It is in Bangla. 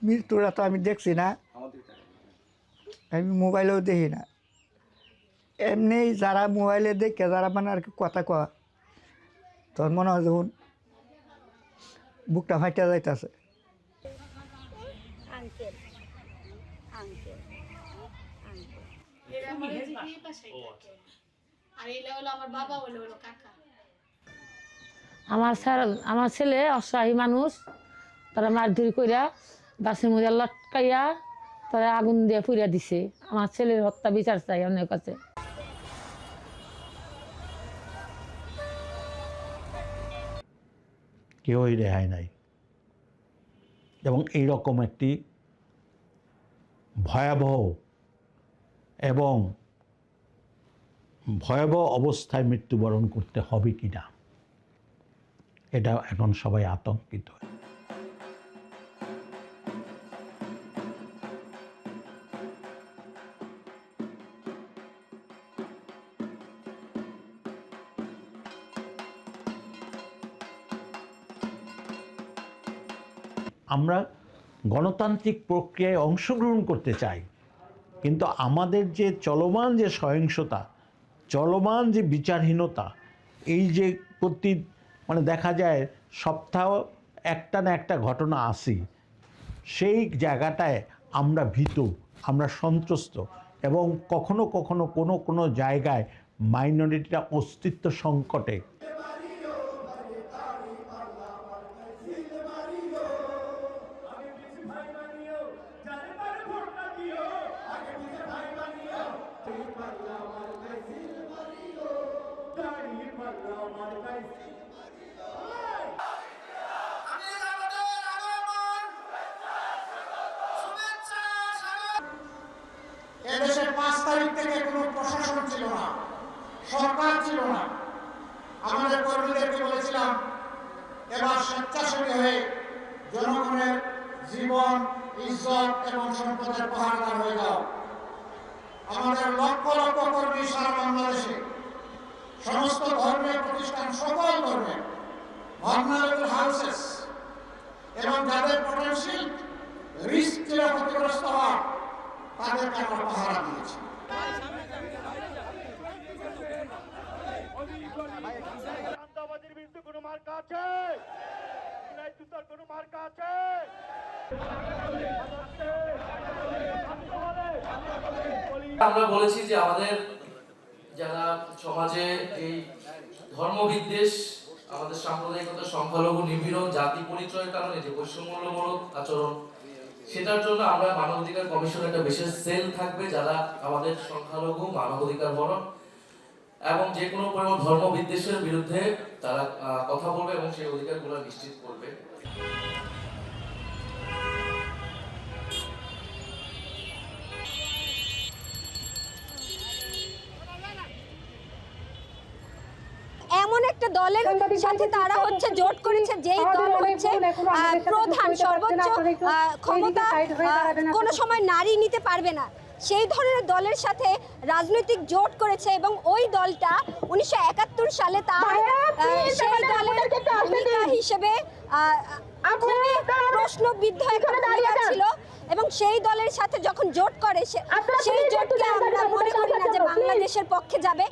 মৃত্যুটা তো আমি দেখছি না, আমি মোবাইলেও দেখি না। এমনি যারা মোবাইলে দেখে যারা মানে আর কি কথা কয়, তোর মনে হয় যখন বুকটা ফাইটা যাইতেছে। আমার ছেলে অসহায় মানুষ, তারা মারধর কইরা গাছের মধ্যে লটকাইয়া তারা আগুন দিয়ে পুড়িয়া দিছে। আমার ছেলের হত্যা বিচার চাই অনেক কাছে। কেউই রেহাই নাই। এবং এইরকম একটি ভয়াবহ অবস্থায় মৃত্যুবরণ করতে হবে কি না, এটা এখন সবাই আতঙ্কিত। আমরা গণতান্ত্রিক প্রক্রিয়ায় অংশগ্রহণ করতে চাই, কিন্তু আমাদের যে চলমান যে সহিংসতা, চলমান যে বিচারহীনতা, এই যে মানে দেখা যায় সপ্তাহ একটা না একটা ঘটনা আসি, সেই জায়গাটায় আমরা ভীত, আমরা সন্ত্রস্ত, এবং কখনো কখনো কোনো জায়গায় মাইনরিটিটা অস্তিত্ব সংকটে। এদেশের 5 তারিখ থেকে কোনো প্রশাসন ছিল না, সরকার ছিল না। আমাদের কর্মীদেরকে বলেছিলাম এবার স্বেচ্ছাসেবী হয়ে জনগণের জীবন, ইজ্জত এবং সম্পদের পাহারাদার হয়ে যাও। আমাদের লক্ষ লক্ষ কর্মী সারা বাংলাদেশে সমস্ত ধর্মের প্রতিষ্ঠান, সকল ধর্মের ভার্নারেবল হাউসেস এবং যাদের পোটেনশিয়াল রিস্ক ছিল ক্ষতিগ্রস্ত হওয়া, তাদেরকে আমরা পাহারা দিয়েছি। আমরা বলেছি যে আমাদের যারা সমাজে এই ধর্মবিদ্বেষ, আমাদের সাম্প্রদায়িকতা, সংখ্যালঘু নিপীড়ন, জাতি পরিচয়ের কারণে যে বৈষম্যমূলক আচরণ, সেটার জন্য আমরা মানবাধিকার কমিশনের একটা বিশেষ সেল থাকবে যারা আমাদের সংখ্যালঘু মানবাধিকার বরণ এবং যে কোনো পরিমাণ ধর্ম বিদ্বেষের বিরুদ্ধে তারা কথা বলবে এবং সেই অধিকারগুলো নিশ্চিত করবে। এমন একটা দলের সাথে তারা হচ্ছে জোট করেছে যেই দল হচ্ছে প্রধান সর্বোচ্চ ক্ষমতা কোনো সময় নারী নিতে পারবে না, সেই ধরনের দলের সাথে রাজনৈতিক জোট করেছে। এবং ওই দলটা 1971 সালে তার সেই দলের ভূমিকা হিসেবে খুবই প্রশ্নবিদ্ধ একটা ভূমিকা ছিল। এবং সেই দলের সাথে যখন জোট করে সেই জোটকে আমরা মনে করি না যে বাংলাদেশের পক্ষে যাবে।